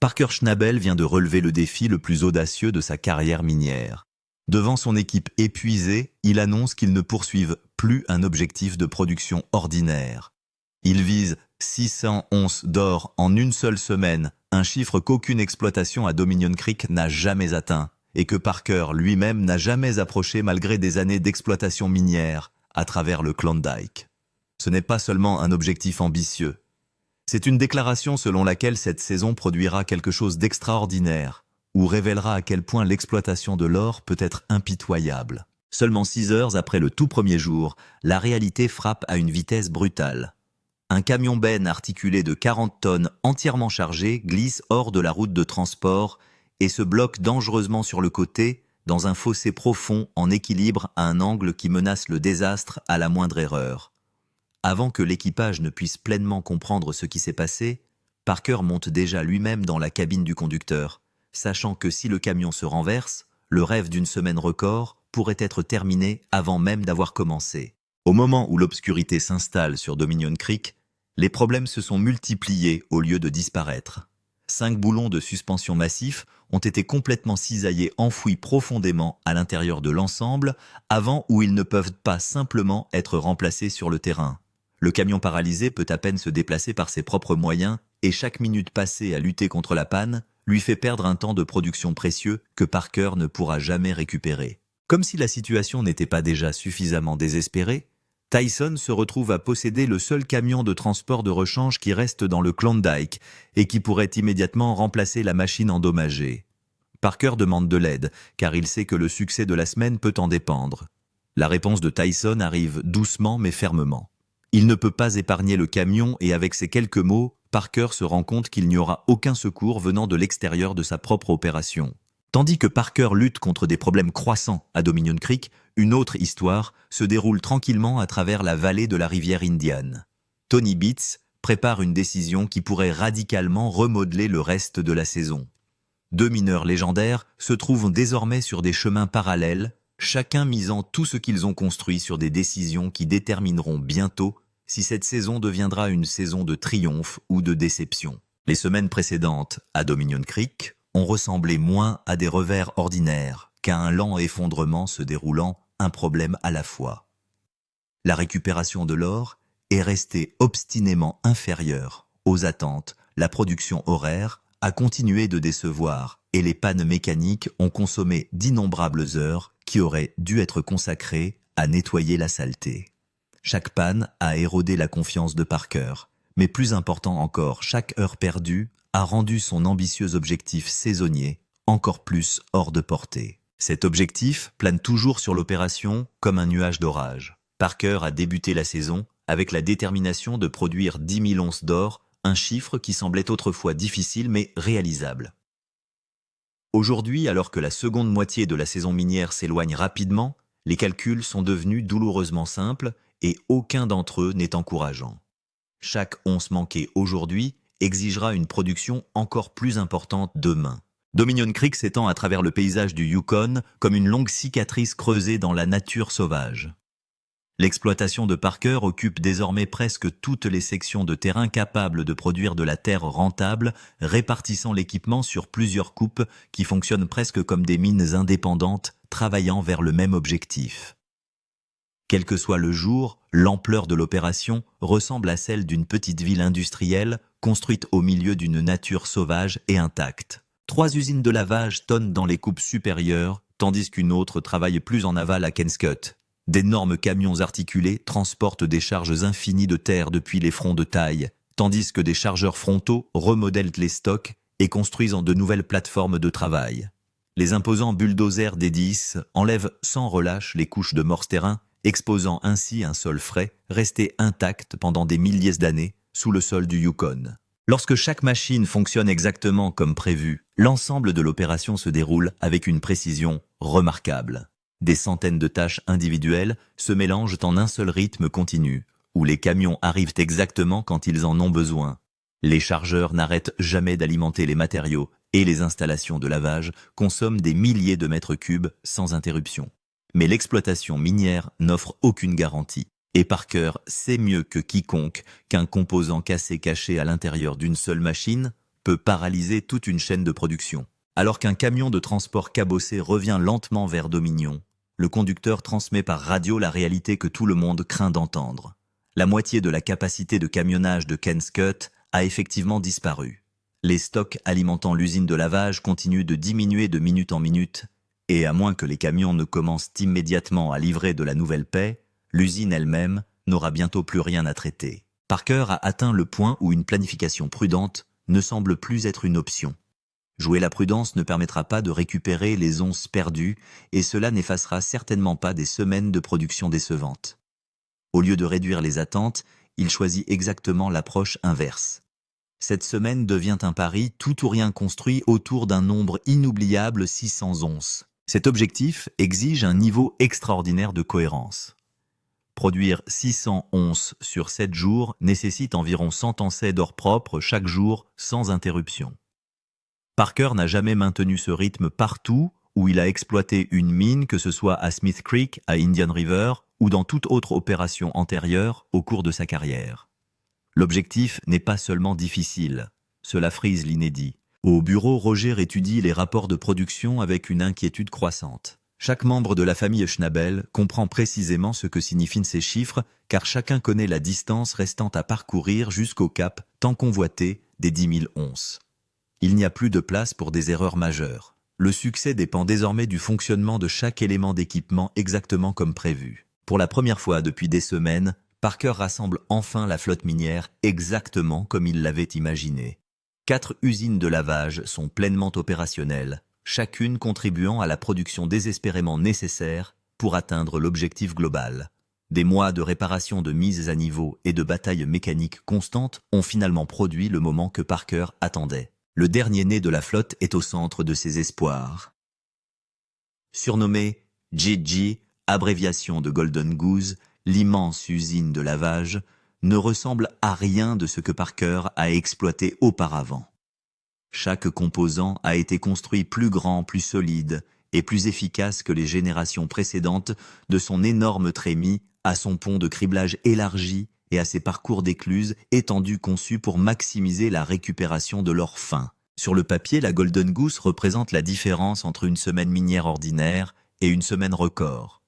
Parker Schnabel vient de relever le défi le plus audacieux de sa carrière minière. Devant son équipe épuisée, il annonce qu'il ne poursuive plus un objectif de production ordinaire. Il vise 600 onces d'or en une seule semaine, un chiffre qu'aucune exploitation à Dominion Creek n'a jamais atteint, et que Parker lui-même n'a jamais approché malgré des années d'exploitation minière à travers le Klondike. Ce n'est pas seulement un objectif ambitieux. C'est une déclaration selon laquelle cette saison produira quelque chose d'extraordinaire, ou révélera à quel point l'exploitation de l'or peut être impitoyable. Seulement 6 heures après le tout premier jour, la réalité frappe à une vitesse brutale. Un camion-benne articulé de 40 tonnes entièrement chargé glisse hors de la route de transport et se bloque dangereusement sur le côté, dans un fossé profond en équilibre à un angle qui menace le désastre à la moindre erreur. Avant que l'équipage ne puisse pleinement comprendre ce qui s'est passé, Parker monte déjà lui-même dans la cabine du conducteur, sachant que si le camion se renverse, le rêve d'une semaine record pourrait être terminé avant même d'avoir commencé. Au moment où l'obscurité s'installe sur Dominion Creek, les problèmes se sont multipliés au lieu de disparaître. 5 boulons de suspension massifs ont été complètement cisaillés, enfouis profondément à l'intérieur de l'ensemble, avant où ils ne peuvent pas simplement être remplacés sur le terrain. Le camion paralysé peut à peine se déplacer par ses propres moyens, et chaque minute passée à lutter contre la panne lui fait perdre un temps de production précieux que Parker ne pourra jamais récupérer. Comme si la situation n'était pas déjà suffisamment désespérée, Tyson se retrouve à posséder le seul camion de transport de rechange qui reste dans le Klondike et qui pourrait immédiatement remplacer la machine endommagée. Parker demande de l'aide, car il sait que le succès de la semaine peut en dépendre. La réponse de Tyson arrive doucement mais fermement. Il ne peut pas épargner le camion et avec ces quelques mots, Parker se rend compte qu'il n'y aura aucun secours venant de l'extérieur de sa propre opération. Tandis que Parker lutte contre des problèmes croissants à Dominion Creek, une autre histoire se déroule tranquillement à travers la vallée de la rivière Indian. Tony Beats prépare une décision qui pourrait radicalement remodeler le reste de la saison. 2 mineurs légendaires se trouvent désormais sur des chemins parallèles, chacun misant tout ce qu'ils ont construit sur des décisions qui détermineront bientôt si cette saison deviendra une saison de triomphe ou de déception. Les semaines précédentes, à Dominion Creek, ont ressemblé moins à des revers ordinaires qu'à un lent effondrement se déroulant un problème à la fois. La récupération de l'or est restée obstinément inférieure aux attentes, la production horaire a continué de décevoir et les pannes mécaniques ont consommé d'innombrables heures qui auraient dû être consacrées à nettoyer la saleté. Chaque panne a érodé la confiance de Parker, mais plus important encore, chaque heure perdue a rendu son ambitieux objectif saisonnier encore plus hors de portée. Cet objectif plane toujours sur l'opération comme un nuage d'orage. Parker a débuté la saison avec la détermination de produire 10 000 onces d'or, un chiffre qui semblait autrefois difficile mais réalisable. Aujourd'hui, alors que la seconde moitié de la saison minière s'éloigne rapidement, les calculs sont devenus douloureusement simples et aucun d'entre eux n'est encourageant. Chaque once manquée aujourd'hui exigera une production encore plus importante demain. Dominion Creek s'étend à travers le paysage du Yukon comme une longue cicatrice creusée dans la nature sauvage. L'exploitation de Parker occupe désormais presque toutes les sections de terrain capables de produire de la terre rentable, répartissant l'équipement sur plusieurs coupes qui fonctionnent presque comme des mines indépendantes, travaillant vers le même objectif. Quel que soit le jour, l'ampleur de l'opération ressemble à celle d'une petite ville industrielle construite au milieu d'une nature sauvage et intacte. 3 usines de lavage tonnent dans les coupes supérieures, tandis qu'une autre travaille plus en aval à Kenscott. D'énormes camions articulés transportent des charges infinies de terre depuis les fronts de taille, tandis que des chargeurs frontaux remodèlent les stocks et construisent de nouvelles plateformes de travail. Les imposants bulldozers d'Edis enlèvent sans relâche les couches de morse-terrain, exposant ainsi un sol frais, resté intact pendant des milliers d'années sous le sol du Yukon. Lorsque chaque machine fonctionne exactement comme prévu, l'ensemble de l'opération se déroule avec une précision remarquable. Des centaines de tâches individuelles se mélangent en un seul rythme continu, où les camions arrivent exactement quand ils en ont besoin. Les chargeurs n'arrêtent jamais d'alimenter les matériaux et les installations de lavage consomment des milliers de mètres cubes sans interruption. Mais l'exploitation minière n'offre aucune garantie. Et Parker sait mieux que quiconque qu'un composant cassé caché à l'intérieur d'une seule machine peut paralyser toute une chaîne de production. Alors qu'un camion de transport cabossé revient lentement vers Dominion, le conducteur transmet par radio la réalité que tout le monde craint d'entendre. La moitié de la capacité de camionnage de Kenscut a effectivement disparu. Les stocks alimentant l'usine de lavage continuent de diminuer de minute en minute, et à moins que les camions ne commencent immédiatement à livrer de la nouvelle paie, l'usine elle-même n'aura bientôt plus rien à traiter. Parker a atteint le point où une planification prudente ne semble plus être une option. Jouer la prudence ne permettra pas de récupérer les onces perdues et cela n'effacera certainement pas des semaines de production décevantes. Au lieu de réduire les attentes, il choisit exactement l'approche inverse. Cette semaine devient un pari tout ou rien construit autour d'un nombre inoubliable 600 onces. Cet objectif exige un niveau extraordinaire de cohérence. Produire 600 onces sur 7 jours nécessite environ 100 ansais d'or propre chaque jour sans interruption. Parker n'a jamais maintenu ce rythme partout où il a exploité une mine, que ce soit à Smith Creek, à Indian River ou dans toute autre opération antérieure au cours de sa carrière. L'objectif n'est pas seulement difficile, cela frise l'inédit. Au bureau, Roger étudie les rapports de production avec une inquiétude croissante. Chaque membre de la famille Schnabel comprend précisément ce que signifient ces chiffres, car chacun connaît la distance restant à parcourir jusqu'au cap tant convoité des 10 000 onces. Il n'y a plus de place pour des erreurs majeures. Le succès dépend désormais du fonctionnement de chaque élément d'équipement exactement comme prévu. Pour la première fois depuis des semaines, Parker rassemble enfin la flotte minière exactement comme il l'avait imaginé. 4 usines de lavage sont pleinement opérationnelles, chacune contribuant à la production désespérément nécessaire pour atteindre l'objectif global. Des mois de réparation de mises à niveau et de batailles mécaniques constantes ont finalement produit le moment que Parker attendait. Le dernier né de la flotte est au centre de ses espoirs. Surnommé GG, abréviation de Golden Goose, l'immense usine de lavage ne ressemble à rien de ce que Parker a exploité auparavant. Chaque composant a été construit plus grand, plus solide et plus efficace que les générations précédentes, de son énorme trémie à son pont de criblage élargi et à ses parcours d'écluses étendus conçus pour maximiser la récupération de l'or fin. Sur le papier, la Golden Goose représente la différence entre une semaine minière ordinaire et une semaine record.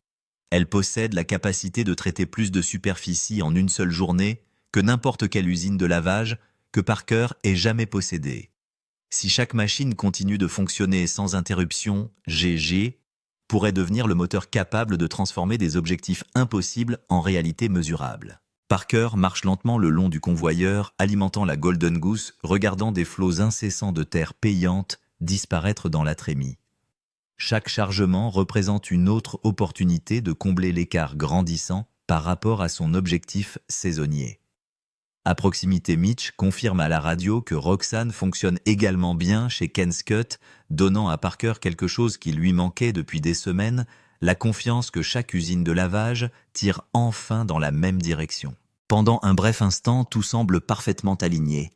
Elle possède la capacité de traiter plus de superficie en une seule journée que n'importe quelle usine de lavage que Parker ait jamais possédée. Si chaque machine continue de fonctionner sans interruption, GG pourrait devenir le moteur capable de transformer des objectifs impossibles en réalité mesurables. Parker marche lentement le long du convoyeur, alimentant la Golden Goose, regardant des flots incessants de terre payante disparaître dans la trémie. Chaque chargement représente une autre opportunité de combler l'écart grandissant par rapport à son objectif saisonnier. À proximité, Mitch confirme à la radio que Roxanne fonctionne également bien chez Kenscut, donnant à Parker quelque chose qui lui manquait depuis des semaines, la confiance que chaque usine de lavage tire enfin dans la même direction. Pendant un bref instant, tout semble parfaitement aligné.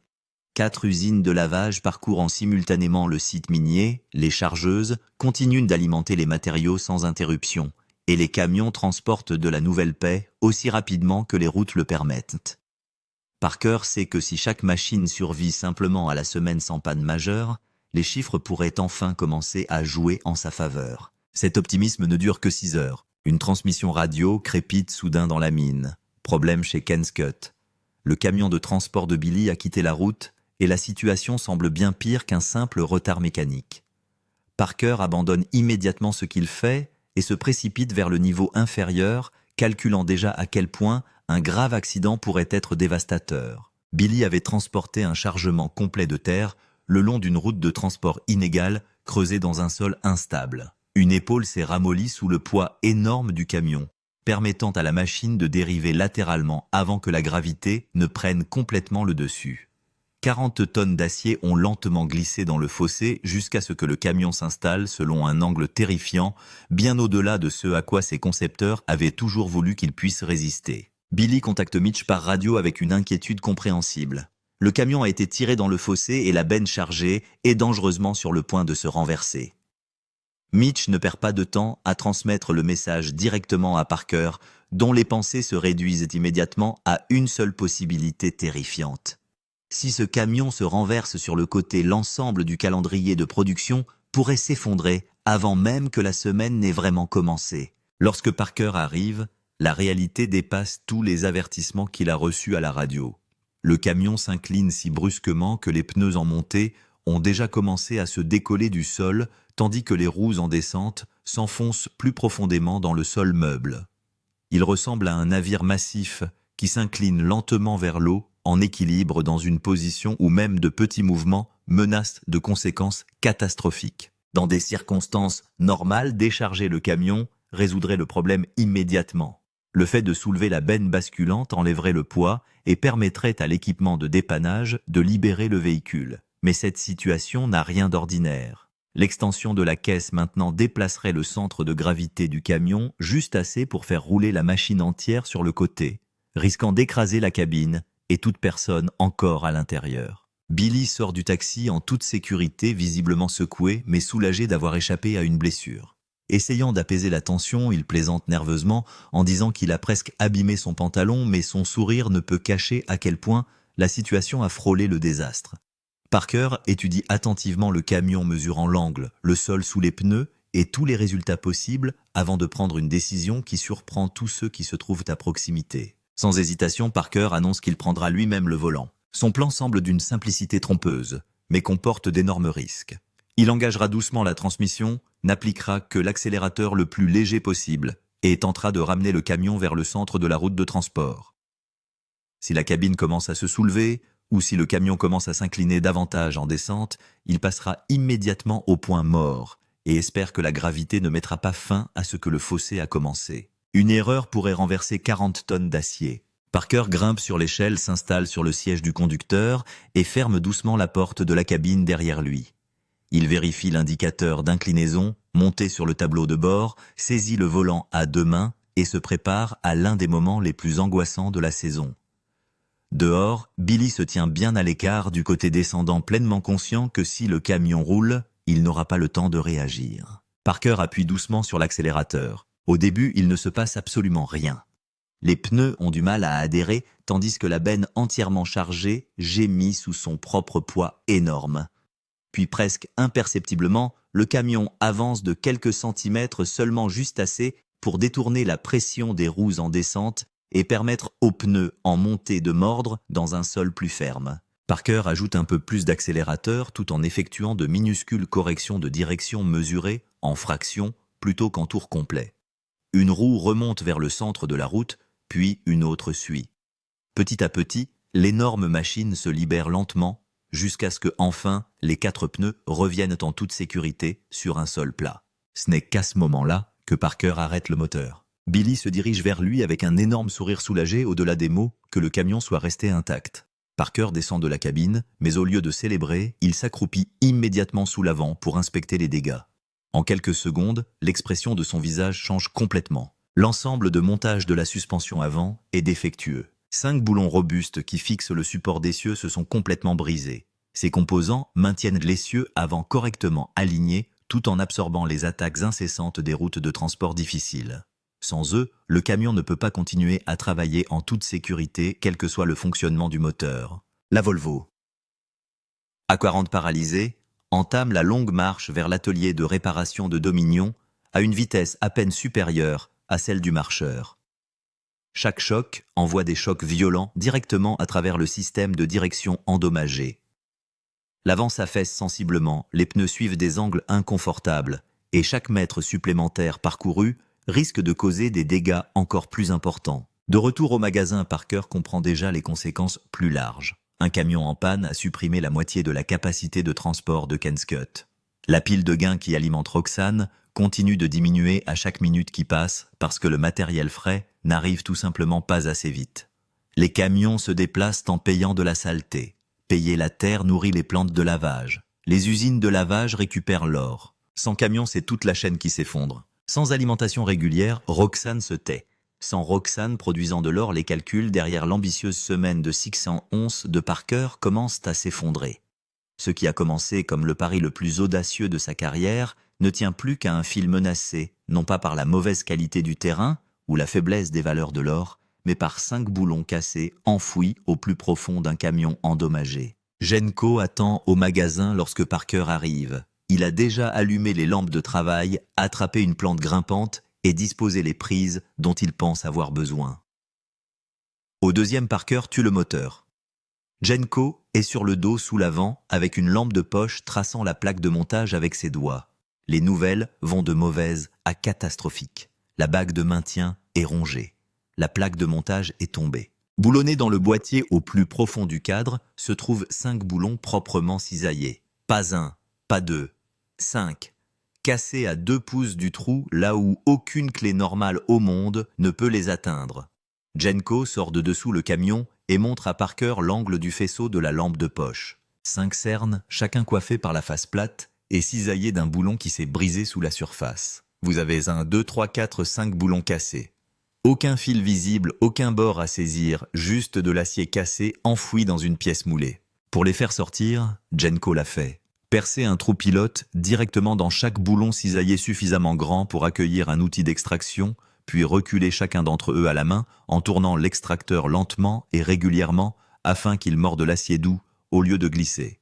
4 usines de lavage parcourant simultanément le site minier, les chargeuses continuent d'alimenter les matériaux sans interruption, et les camions transportent de la nouvelle paie aussi rapidement que les routes le permettent. Parker sait que si chaque machine survit simplement à la semaine sans panne majeure, les chiffres pourraient enfin commencer à jouer en sa faveur. Cet optimisme ne dure que 6 heures. Une transmission radio crépite soudain dans la mine. Problème chez Kenscut. Le camion de transport de Billy a quitté la route et la situation semble bien pire qu'un simple retard mécanique. Parker abandonne immédiatement ce qu'il fait et se précipite vers le niveau inférieur, calculant déjà à quel point un grave accident pourrait être dévastateur. Billy avait transporté un chargement complet de terre le long d'une route de transport inégale creusée dans un sol instable. Une épaule s'est ramollie sous le poids énorme du camion, permettant à la machine de dériver latéralement avant que la gravité ne prenne complètement le dessus. 40 tonnes d'acier ont lentement glissé dans le fossé jusqu'à ce que le camion s'installe selon un angle terrifiant, bien au-delà de ce à quoi ses concepteurs avaient toujours voulu qu'il puisse résister. Billy contacte Mitch par radio avec une inquiétude compréhensible. Le camion a été tiré dans le fossé et la benne chargée est dangereusement sur le point de se renverser. Mitch ne perd pas de temps à transmettre le message directement à Parker, dont les pensées se réduisent immédiatement à une seule possibilité terrifiante. Si ce camion se renverse sur le côté, l'ensemble du calendrier de production pourrait s'effondrer avant même que la semaine n'ait vraiment commencé. Lorsque Parker arrive, la réalité dépasse tous les avertissements qu'il a reçus à la radio. Le camion s'incline si brusquement que les pneus en montée ont déjà commencé à se décoller du sol, tandis que les roues en descente s'enfoncent plus profondément dans le sol meuble. Il ressemble à un navire massif qui s'incline lentement vers l'eau, en équilibre dans une position où même de petits mouvements menacent de conséquences catastrophiques. Dans des circonstances normales, décharger le camion résoudrait le problème immédiatement. Le fait de soulever la benne basculante enlèverait le poids et permettrait à l'équipement de dépannage de libérer le véhicule. Mais cette situation n'a rien d'ordinaire. L'extension de la caisse maintenant déplacerait le centre de gravité du camion juste assez pour faire rouler la machine entière sur le côté, risquant d'écraser la cabine et toute personne encore à l'intérieur. Billy sort du taxi en toute sécurité, visiblement secoué, mais soulagé d'avoir échappé à une blessure. Essayant d'apaiser la tension, il plaisante nerveusement en disant qu'il a presque abîmé son pantalon, mais son sourire ne peut cacher à quel point la situation a frôlé le désastre. Parker étudie attentivement le camion mesurant l'angle, le sol sous les pneus et tous les résultats possibles avant de prendre une décision qui surprend tous ceux qui se trouvent à proximité. Sans hésitation, Parker annonce qu'il prendra lui-même le volant. Son plan semble d'une simplicité trompeuse, mais comporte d'énormes risques. Il engagera doucement la transmission, n'appliquera que l'accélérateur le plus léger possible et tentera de ramener le camion vers le centre de la route de transport. Si la cabine commence à se soulever, ou si le camion commence à s'incliner davantage en descente, il passera immédiatement au point mort et espère que la gravité ne mettra pas fin à ce que le fossé a commencé. Une erreur pourrait renverser 40 tonnes d'acier. Parker grimpe sur l'échelle, s'installe sur le siège du conducteur et ferme doucement la porte de la cabine derrière lui. Il vérifie l'indicateur d'inclinaison, monté sur le tableau de bord, saisit le volant à deux mains et se prépare à l'un des moments les plus angoissants de la saison. Dehors, Billy se tient bien à l'écart du côté descendant, pleinement conscient que si le camion roule, il n'aura pas le temps de réagir. Parker appuie doucement sur l'accélérateur. Au début, il ne se passe absolument rien. Les pneus ont du mal à adhérer, tandis que la benne entièrement chargée gémit sous son propre poids énorme. Puis presque imperceptiblement, le camion avance de quelques centimètres, seulement juste assez pour détourner la pression des roues en descente et permettre aux pneus en montée de mordre dans un sol plus ferme. Parker ajoute un peu plus d'accélérateur tout en effectuant de minuscules corrections de direction mesurées en fractions plutôt qu'en tours complets. Une roue remonte vers le centre de la route, puis une autre suit. Petit à petit, l'énorme machine se libère lentement jusqu'à ce que, enfin, les 4 pneus reviennent en toute sécurité sur un sol plat. Ce n'est qu'à ce moment-là que Parker arrête le moteur. Billy se dirige vers lui avec un énorme sourire soulagé au-delà des mots que le camion soit resté intact. Parker descend de la cabine, mais au lieu de célébrer, il s'accroupit immédiatement sous l'avant pour inspecter les dégâts. En quelques secondes, l'expression de son visage change complètement. L'ensemble de montage de la suspension avant est défectueux. 5 boulons robustes qui fixent le support d'essieu se sont complètement brisés. Ces composants maintiennent l'essieu avant correctement aligné tout en absorbant les attaques incessantes des routes de transport difficiles. Sans eux, le camion ne peut pas continuer à travailler en toute sécurité, quel que soit le fonctionnement du moteur. La Volvo, A40 paralysée, entame la longue marche vers l'atelier de réparation de Dominion à une vitesse à peine supérieure à celle du marcheur. Chaque choc envoie des chocs violents directement à travers le système de direction endommagé. L'avant s'affaisse sensiblement, les pneus suivent des angles inconfortables, et chaque mètre supplémentaire parcouru risque de causer des dégâts encore plus importants. De retour au magasin, Parker comprend déjà les conséquences plus larges. Un camion en panne a supprimé la moitié de la capacité de transport de Kenscott. La pile de gains qui alimente Roxane continue de diminuer à chaque minute qui passe parce que le matériel frais n'arrive tout simplement pas assez vite. Les camions se déplacent en payant de la saleté. Payer la terre nourrit les plantes de lavage. Les usines de lavage récupèrent l'or. Sans camion, c'est toute la chaîne qui s'effondre. Sans alimentation régulière, Roxane se tait. Sans Roxane produisant de l'or, les calculs derrière l'ambitieuse semaine de 600 onces de Parker commencent à s'effondrer. Ce qui a commencé comme le pari le plus audacieux de sa carrière ne tient plus qu'à un fil menacé, non pas par la mauvaise qualité du terrain ou la faiblesse des valeurs de l'or, mais par 5 boulons cassés enfouis au plus profond d'un camion endommagé. Genco attend au magasin lorsque Parker arrive. Il a déjà allumé les lampes de travail, attrapé une plante grimpante et disposé les prises dont il pense avoir besoin. Au deuxième, Parker tue le moteur. Genco est sur le dos sous l'avant avec une lampe de poche traçant la plaque de montage avec ses doigts. Les nouvelles vont de mauvaises à catastrophiques. La bague de maintien est rongée. La plaque de montage est tombée. Boulonnés dans le boîtier au plus profond du cadre se trouvent 5 boulons proprement cisaillés. Pas 1, pas 2, 5. Cassés à 2 pouces du trou là où aucune clé normale au monde ne peut les atteindre. Genco sort de dessous le camion et montre à Parker l'angle du faisceau de la lampe de poche. 5 cernes, chacun coiffé par la face plate et cisaillé d'un boulon qui s'est brisé sous la surface. Vous avez 1, 2, 3, 4, 5 boulons cassés. Aucun fil visible, aucun bord à saisir, juste de l'acier cassé enfoui dans une pièce moulée. Pour les faire sortir, Genco l'a fait. Percer un trou pilote directement dans chaque boulon cisaillé suffisamment grand pour accueillir un outil d'extraction, puis reculer chacun d'entre eux à la main en tournant l'extracteur lentement et régulièrement afin qu'il morde l'acier doux au lieu de glisser.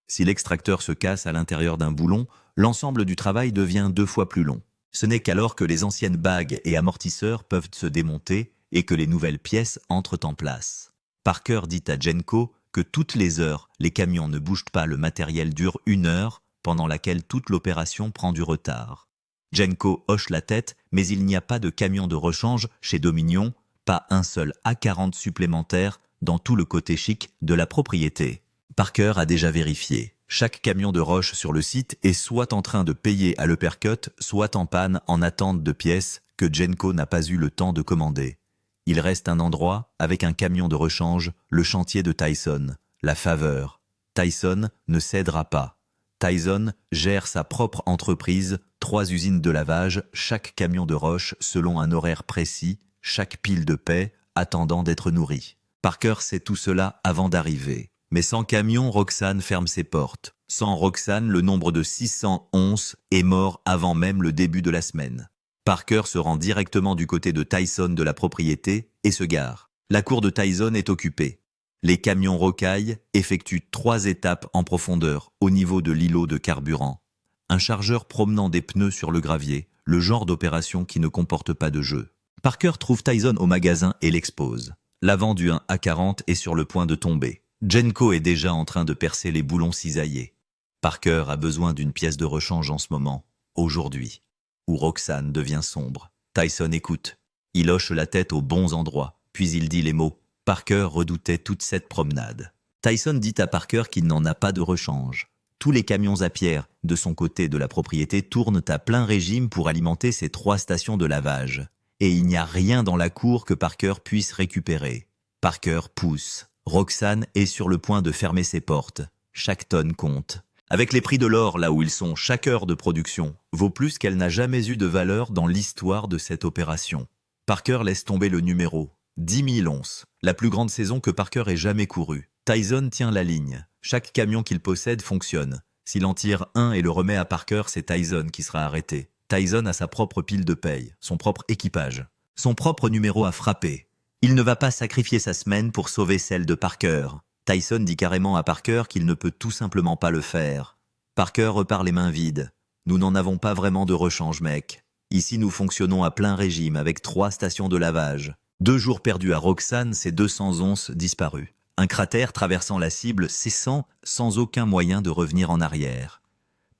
Si l'extracteur se casse à l'intérieur d'un boulon, l'ensemble du travail devient 2 fois plus long. Ce n'est qu'alors que les anciennes bagues et amortisseurs peuvent se démonter et que les nouvelles pièces entrent en place. Parker dit à Genco que toutes les heures, les camions ne bougent pas, le matériel dure 1 heure, pendant laquelle toute l'opération prend du retard. Genco hoche la tête, mais il n'y a pas de camion de rechange chez Dominion, pas un seul A40 supplémentaire dans tout le côté chic de la propriété. Parker a déjà vérifié. Chaque camion de roche sur le site est soit en train de payer à l'uppercut, soit en panne en attente de pièces que Genco n'a pas eu le temps de commander. Il reste un endroit, avec un camion de rechange, le chantier de Tyson, la faveur. Tyson ne cédera pas. Tyson gère sa propre entreprise, 3 usines de lavage, chaque camion de roche selon un horaire précis, chaque pile de paix attendant d'être nourrie. Parker sait tout cela avant d'arriver. Mais sans camion, Roxane ferme ses portes. Sans Roxane, le nombre de 611 est mort avant même le début de la semaine. Parker se rend directement du côté de Tyson de la propriété et se gare. La cour de Tyson est occupée. Les camions rocailles effectuent 3 étapes en profondeur au niveau de l'îlot de carburant. Un chargeur promenant des pneus sur le gravier, le genre d'opération qui ne comporte pas de jeu. Parker trouve Tyson au magasin et l'expose. L'avant du 1 A40 est sur le point de tomber. Genco est déjà en train de percer les boulons cisaillés. Parker a besoin d'une pièce de rechange en ce moment, aujourd'hui, où Roxane devient sombre. Tyson écoute. Il hoche la tête aux bons endroits, puis il dit les mots. Parker redoutait toute cette promenade. Tyson dit à Parker qu'il n'en a pas de rechange. Tous les camions à pierre de son côté de la propriété tournent à plein régime pour alimenter ces 3 stations de lavage. Et il n'y a rien dans la cour que Parker puisse récupérer. Parker pousse. Roxane est sur le point de fermer ses portes. Chaque tonne compte. Avec les prix de l'or là où ils sont, chaque heure de production vaut plus qu'elle n'a jamais eu de valeur dans l'histoire de cette opération. Parker laisse tomber le numéro. 10 000 onces, la plus grande saison que Parker ait jamais courue. Tyson tient la ligne. Chaque camion qu'il possède fonctionne. S'il en tire un et le remet à Parker, c'est Tyson qui sera arrêté. Tyson a sa propre pile de paye, son propre équipage, son propre numéro à frapper. Il ne va pas sacrifier sa semaine pour sauver celle de Parker. Tyson dit carrément à Parker qu'il ne peut tout simplement pas le faire. Parker repart les mains vides. Nous n'en avons pas vraiment de rechange, mec. Ici, nous fonctionnons à plein régime avec 3 stations de lavage. 2 jours perdus à Roxane, c'est 200 onces disparues. Un cratère traversant la cible cessant sans aucun moyen de revenir en arrière.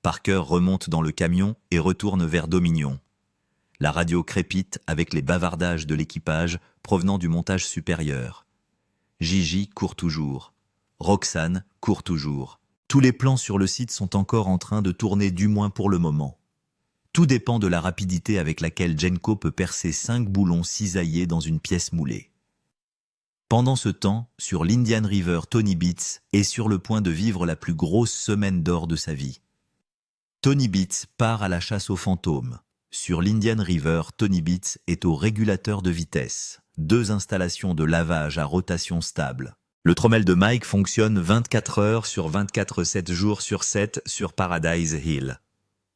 Parker remonte dans le camion et retourne vers Dominion. La radio crépite avec les bavardages de l'équipage provenant du montage supérieur. Gigi court toujours. Roxane court toujours. Tous les plans sur le site sont encore en train de tourner, du moins pour le moment. Tout dépend de la rapidité avec laquelle Genco peut percer 5 boulons cisaillés dans une pièce moulée. Pendant ce temps, sur l'Indian River, Tony Beats est sur le point de vivre la plus grosse semaine d'or de sa vie. Tony Beats part à la chasse aux fantômes. Sur l'Indian River, Tony Beats est au régulateur de vitesse. 2 installations de lavage à rotation stable. Le trommel de Mike fonctionne 24 heures sur 24, 7 jours sur 7 sur Paradise Hill.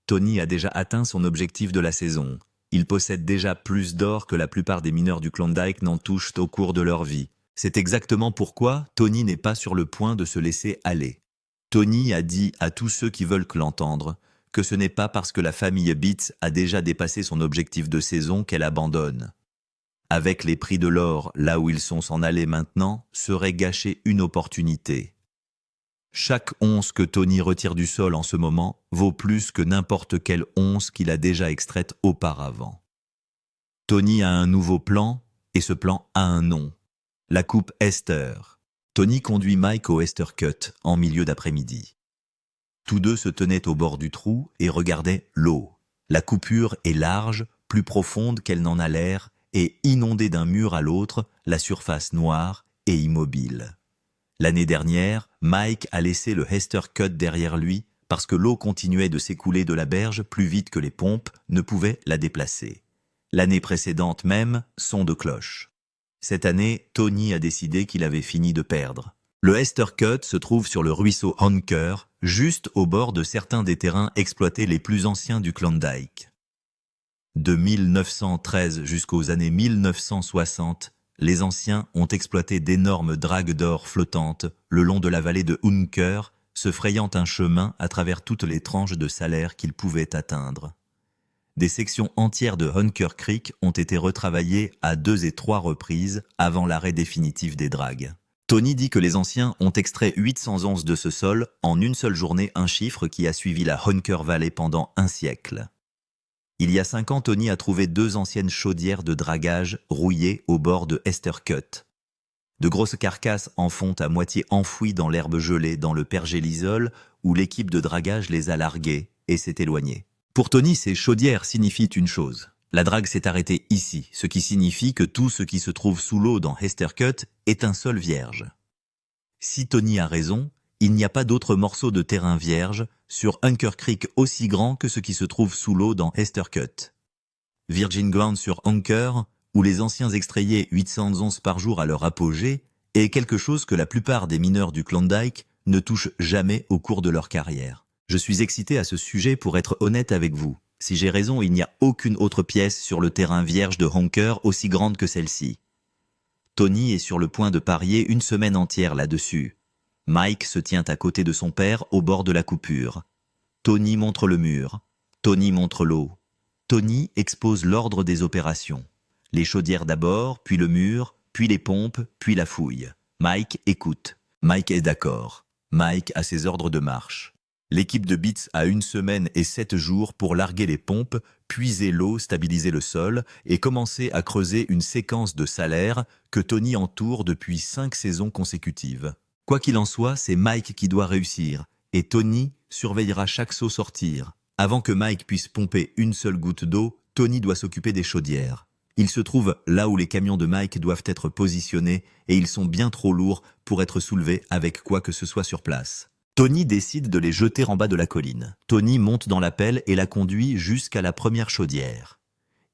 Tony a déjà atteint son objectif de la saison. Il possède déjà plus d'or que la plupart des mineurs du Klondike n'en touchent au cours de leur vie. C'est exactement pourquoi Tony n'est pas sur le point de se laisser aller. Tony a dit à tous ceux qui veulent l'entendre que ce n'est pas parce que la famille Beats a déjà dépassé son objectif de saison qu'elle abandonne. Avec les prix de l'or là où ils sont s'en aller maintenant, serait gâcher une opportunité. Chaque once que Tony retire du sol en ce moment vaut plus que n'importe quelle once qu'il a déjà extraite auparavant. Tony a un nouveau plan, et ce plan a un nom. La coupe Esther. Tony conduit Mike au Esther Cut en milieu d'après-midi. Tous deux se tenaient au bord du trou et regardaient l'eau. La coupure est large, plus profonde qu'elle n'en a l'air, et inondée d'un mur à l'autre, la surface noire et immobile. L'année dernière, Mike a laissé le Esther Cut derrière lui parce que l'eau continuait de s'écouler de la berge plus vite que les pompes ne pouvaient la déplacer. L'année précédente même, son de cloche. Cette année, Tony a décidé qu'il avait fini de perdre. Le Esther Cut se trouve sur le ruisseau Honker, juste au bord de certains des terrains exploités les plus anciens du Klondike. De 1913 jusqu'aux années 1960, les anciens ont exploité d'énormes dragues d'or flottantes le long de la vallée de Honker, se frayant un chemin à travers toutes les tranches de salaire qu'ils pouvaient atteindre. Des sections entières de Honker Creek ont été retravaillées à 2 et 3 reprises avant l'arrêt définitif des dragues. Tony dit que les anciens ont extrait 800 onces de ce sol en une seule journée, un chiffre qui a suivi la Honker Valley pendant un siècle. Il y a 5 ans, Tony a trouvé 2 anciennes chaudières de dragage rouillées au bord de Esther Cut. De grosses carcasses en fonte à moitié enfouies dans l'herbe gelée dans le pergélisol où l'équipe de dragage les a larguées et s'est éloignée. Pour Tony, ces chaudières signifient une chose. La drague s'est arrêtée ici, ce qui signifie que tout ce qui se trouve sous l'eau dans Esther Cut est un sol vierge. Si Tony a raison, il n'y a pas d'autres morceaux de terrain vierge sur Honker Creek aussi grand que ce qui se trouve sous l'eau dans Esther Cut. Virgin Ground sur Honker, où les anciens extrayaient 800 onces par jour à leur apogée, est quelque chose que la plupart des mineurs du Klondike ne touchent jamais au cours de leur carrière. Je suis excité à ce sujet pour être honnête avec vous. Si j'ai raison, il n'y a aucune autre pièce sur le terrain vierge de Honker aussi grande que celle-ci. Tony est sur le point de parier une semaine entière là-dessus. Mike se tient à côté de son père au bord de la coupure. Tony montre le mur. Tony montre l'eau. Tony expose l'ordre des opérations. Les chaudières d'abord, puis le mur, puis les pompes, puis la fouille. Mike écoute. Mike est d'accord. Mike a ses ordres de marche. L'équipe de Beats a 1 semaine et 7 jours pour larguer les pompes, puiser l'eau, stabiliser le sol et commencer à creuser une séquence de salaire que Tony entoure depuis 5 saisons consécutives. Quoi qu'il en soit, c'est Mike qui doit réussir, et Tony surveillera chaque seau sortir. Avant que Mike puisse pomper une seule goutte d'eau, Tony doit s'occuper des chaudières. Il se trouve là où les camions de Mike doivent être positionnés, et ils sont bien trop lourds pour être soulevés avec quoi que ce soit sur place. Tony décide de les jeter en bas de la colline. Tony monte dans la pelle et la conduit jusqu'à la première chaudière.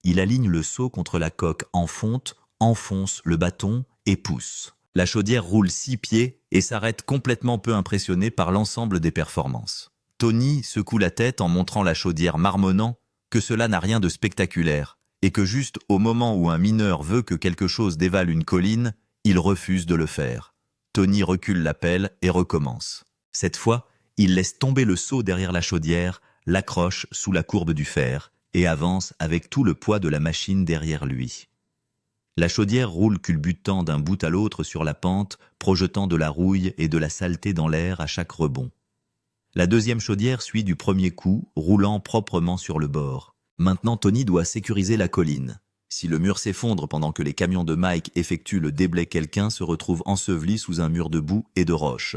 Il aligne le seau contre la coque en fonte, enfonce le bâton et pousse. La chaudière roule 6 pieds et s'arrête complètement peu impressionné par l'ensemble des performances. Tony secoue la tête en montrant la chaudière marmonnant que cela n'a rien de spectaculaire et que juste au moment où un mineur veut que quelque chose dévale une colline, il refuse de le faire. Tony recule la pelle et recommence. Cette fois, il laisse tomber le seau derrière la chaudière, l'accroche sous la courbe du fer et avance avec tout le poids de la machine derrière lui. La chaudière roule culbutant d'un bout à l'autre sur la pente, projetant de la rouille et de la saleté dans l'air à chaque rebond. La deuxième chaudière suit du premier coup, roulant proprement sur le bord. Maintenant, Tony doit sécuriser la colline. Si le mur s'effondre pendant que les camions de Mike effectuent le déblai, quelqu'un se retrouve enseveli sous un mur de boue et de roches.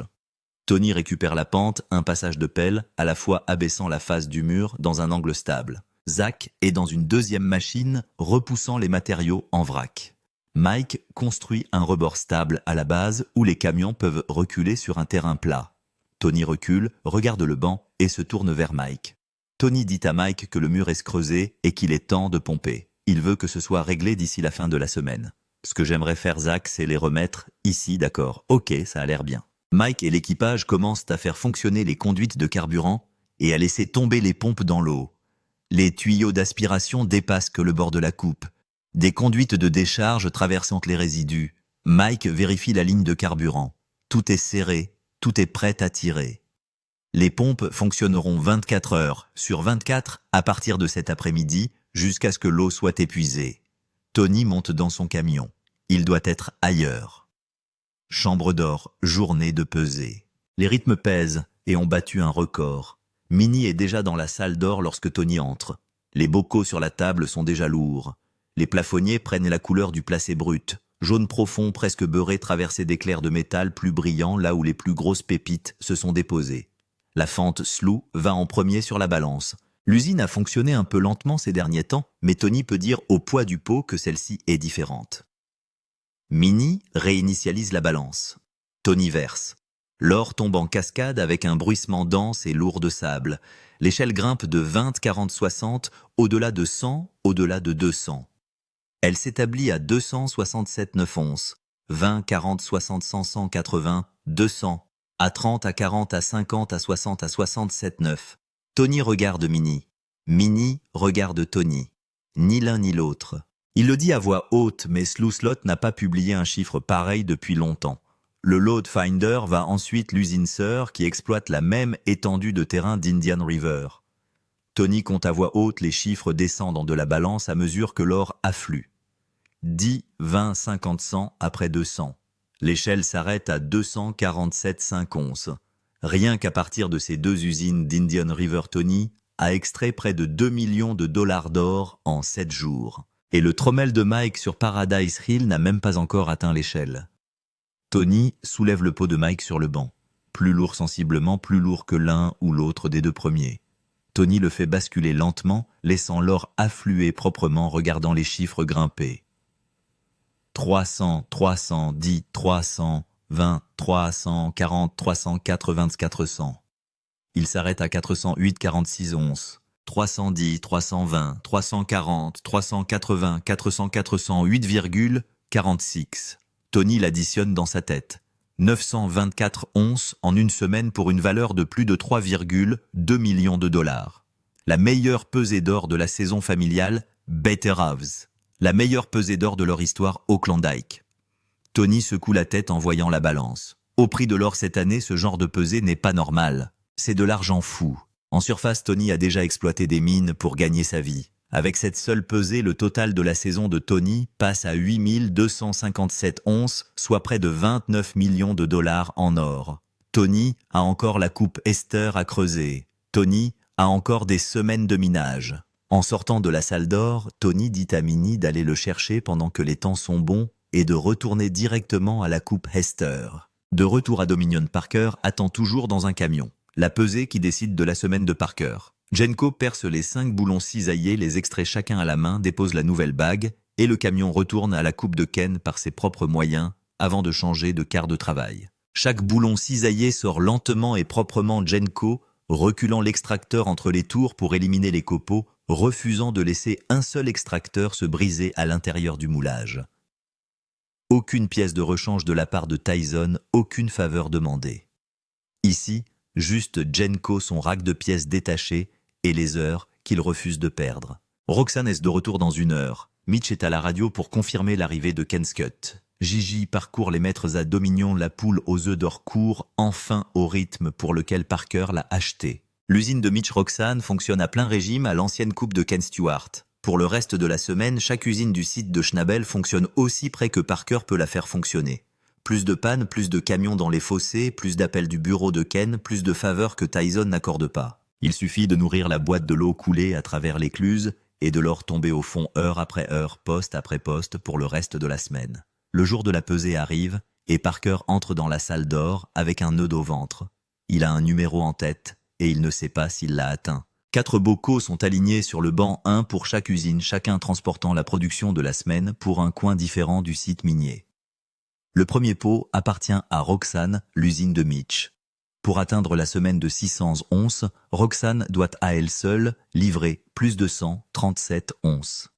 Tony récupère la pente, un passage de pelle, à la fois abaissant la face du mur dans un angle stable. Zach est dans une deuxième machine, repoussant les matériaux en vrac. Mike construit un rebord stable à la base où les camions peuvent reculer sur un terrain plat. Tony recule, regarde le banc et se tourne vers Mike. Tony dit à Mike que le mur est creusé et qu'il est temps de pomper. Il veut que ce soit réglé d'ici la fin de la semaine. Ce que j'aimerais faire, Zach, c'est les remettre ici, d'accord. Ok, ça a l'air bien. Mike et l'équipage commencent à faire fonctionner les conduites de carburant et à laisser tomber les pompes dans l'eau. Les tuyaux d'aspiration dépassent que le bord de la coupe. Des conduites de décharge traversant les résidus. Mike vérifie la ligne de carburant. Tout est serré, tout est prêt à tirer. Les pompes fonctionneront 24 heures sur 24 à partir de cet après-midi jusqu'à ce que l'eau soit épuisée. Tony monte dans son camion. Il doit être ailleurs. Chambre d'or, journée de pesée. Les rythmes pèsent et ont battu un record. Minnie est déjà dans la salle d'or lorsque Tony entre. Les bocaux sur la table sont déjà lourds. Les plafonniers prennent la couleur du placé brut. Jaune profond, presque beurré, traversé d'éclairs de métal plus brillants là où les plus grosses pépites se sont déposées. La fente Slough va en premier sur la balance. L'usine a fonctionné un peu lentement ces derniers temps, mais Tony peut dire au poids du pot que celle-ci est différente. Minnie réinitialise la balance. Tony verse. L'or tombe en cascade avec un bruissement dense et lourd de sable. L'échelle grimpe de 20, 40, 60, au-delà de 100, au-delà de 200. Elle s'établit à 267,9 onces. 20, 40, 60, 100, 180, 200. À 30, à 40, à 50, à 60, à 67,9. Tony regarde Minnie. Minnie regarde Tony. Ni l'un ni l'autre. Il le dit à voix haute, mais Slough Slot n'a pas publié un chiffre pareil depuis longtemps. Le Load Finder va ensuite l'usine sœur qui exploite la même étendue de terrain d'Indian River. Tony compte à voix haute les chiffres descendant de la balance à mesure que l'or afflue. 10, 20, 50, 100 après 200. L'échelle s'arrête à 247,5 onces. Rien qu'à partir de ces deux usines d'Indian River, Tony a extrait près de 2 millions de dollars d'or en 7 jours. Et le trommel de Mike sur Paradise Hill n'a même pas encore atteint l'échelle. Tony soulève le pot de Mike sur le banc. Plus lourd sensiblement, plus lourd que l'un ou l'autre des deux premiers. Tony le fait basculer lentement, laissant l'or affluer proprement, regardant les chiffres grimper. 300, 310, 320, 340, 380, 400. Il s'arrête à 408, 46 onces. 310, 320, 340, 380, 400, 408,46. Tony l'additionne dans sa tête. 924 onces en une semaine pour une valeur de plus de 3,2 millions de dollars. La meilleure pesée d'or de la saison familiale, Better Halves. La meilleure pesée d'or de leur histoire au Klondike. Tony secoue la tête en voyant la balance. Au prix de l'or cette année, ce genre de pesée n'est pas normal. C'est de l'argent fou. En surface, Tony a déjà exploité des mines pour gagner sa vie. Avec cette seule pesée, le total de la saison de Tony passe à 8257 onces, soit près de 29 millions de dollars en or. Tony a encore la coupe Esther à creuser. Tony a encore des semaines de minage. En sortant de la salle d'or, Tony dit à Minnie d'aller le chercher pendant que les temps sont bons et de retourner directement à la coupe Hester. De retour à Dominion, Parker attend toujours dans un camion. La pesée qui décide de la semaine de Parker. Jenko perce les 5 boulons cisaillés, les extrait chacun à la main, dépose la nouvelle bague et le camion retourne à la coupe de Ken par ses propres moyens avant de changer de quart de travail. Chaque boulon cisaillé sort lentement et proprement Jenko, reculant l'extracteur entre les tours pour éliminer les copeaux, refusant de laisser un seul extracteur se briser à l'intérieur du moulage. Aucune pièce de rechange de la part de Tyson, aucune faveur demandée. Ici, juste Jenko, son rack de pièces détachées et les heures qu'il refuse de perdre. Roxane est de retour dans 1 heure. Mitch est à la radio pour confirmer l'arrivée de Ken Scott. Gigi parcourt les mètres à Dominion, la poule aux œufs d'or court enfin au rythme pour lequel Parker l'a acheté. L'usine de Mitch Roxane fonctionne à plein régime à l'ancienne coupe de Ken Stewart. Pour le reste de la semaine, chaque usine du site de Schnabel fonctionne aussi près que Parker peut la faire fonctionner. Plus de pannes, plus de camions dans les fossés, plus d'appels du bureau de Ken, plus de faveurs que Tyson n'accorde pas. Il suffit de nourrir la boîte de l'eau coulée à travers l'écluse et de l'or tomber au fond heure après heure, poste après poste pour le reste de la semaine. Le jour de la pesée arrive et Parker entre dans la salle d'or avec un nœud au ventre. Il a un numéro en tête et il ne sait pas s'il l'a atteint. 4 bocaux sont alignés sur le banc, un pour chaque usine, chacun transportant la production de la semaine pour un coin différent du site minier. Le premier pot appartient à Roxane, l'usine de Mitch. Pour atteindre la semaine de 600 onces, Roxane doit à elle seule livrer plus de 137 onces.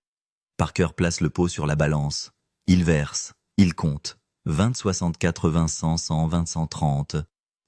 Parker place le pot sur la balance. Il verse, il compte. 20, 64, 20, 100, 120, 130.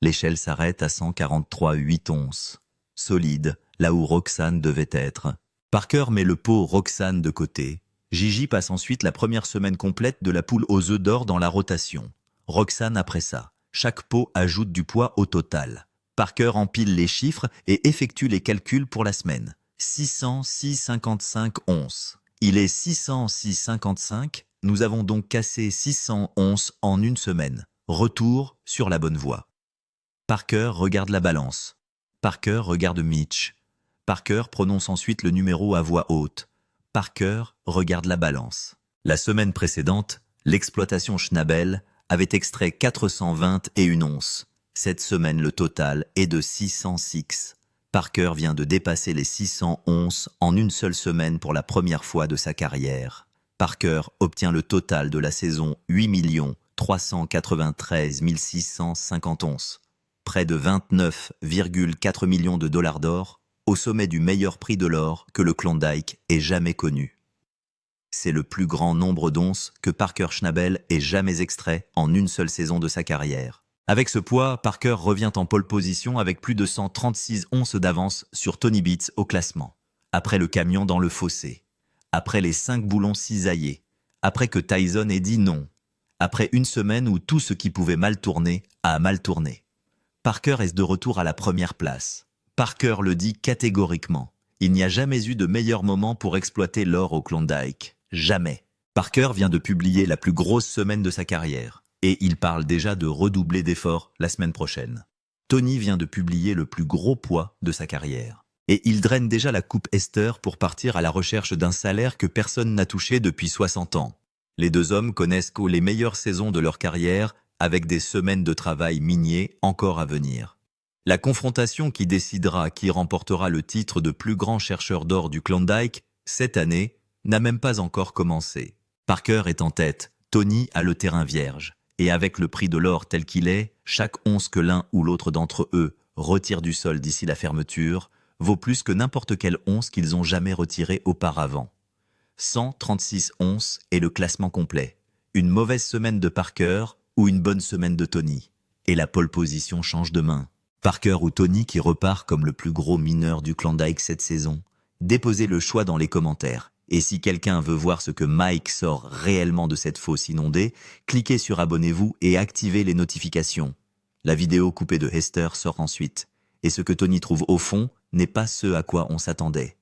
L'échelle s'arrête à 143,8 onces. Solide, là où Roxane devait être. Parker met le pot Roxane de côté. Gigi passe ensuite la première semaine complète de la poule aux œufs d'or dans la rotation. Roxane après ça. Chaque pot ajoute du poids au total. Parker empile les chiffres et effectue les calculs pour la semaine. 606,55 onces. Il est 606,55. Nous avons donc cassé 600 onces en une semaine. Retour sur la bonne voie. Parker regarde la balance. Parker regarde Mitch. Parker prononce ensuite le numéro à voix haute. Parker regarde la balance. La semaine précédente, l'exploitation Schnabel avait extrait 421 onces. Cette semaine, le total est de 606. Parker vient de dépasser les 600 onces en une seule semaine pour la première fois de sa carrière. Parker obtient le total de la saison 8 393 650 onces. Près de 29,4 millions de dollars d'or, au sommet du meilleur prix de l'or que le Klondike ait jamais connu. C'est le plus grand nombre d'onces que Parker Schnabel ait jamais extrait en une seule saison de sa carrière. Avec ce poids, Parker revient en pole position avec plus de 136 onces d'avance sur Tony Beats au classement. Après le camion dans le fossé. Après les 5 boulons cisaillés. Après que Tyson ait dit non. Après une semaine où tout ce qui pouvait mal tourner a mal tourné. Parker est de retour à la première place. Parker le dit catégoriquement. Il n'y a jamais eu de meilleur moment pour exploiter l'or au Klondike. Jamais. Parker vient de publier la plus grosse semaine de sa carrière. Et il parle déjà de redoubler d'efforts la semaine prochaine. Tony vient de publier le plus gros poids de sa carrière. Et il draine déjà la coupe Esther pour partir à la recherche d'un salaire que personne n'a touché depuis 60 ans. Les deux hommes connaissent les meilleures saisons de leur carrière avec des semaines de travail minier encore à venir. La confrontation qui décidera qui remportera le titre de plus grand chercheur d'or du Klondike, cette année, n'a même pas encore commencé. Parker est en tête, Tony a le terrain vierge. Et avec le prix de l'or tel qu'il est, chaque once que l'un ou l'autre d'entre eux retire du sol d'ici la fermeture vaut plus que n'importe quelle once qu'ils ont jamais retirée auparavant. 136 onces est le classement complet. Une mauvaise semaine de Parker ou une bonne semaine de Tony. Et la pole position change de main. Parker ou Tony qui repart comme le plus gros mineur du Klondike cette saison. Déposez le choix dans les commentaires. Et si quelqu'un veut voir ce que Mike sort réellement de cette fosse inondée, cliquez sur abonnez-vous et activez les notifications. La vidéo coupée de Hester sort ensuite. Et ce que Tony trouve au fond n'est pas ce à quoi on s'attendait.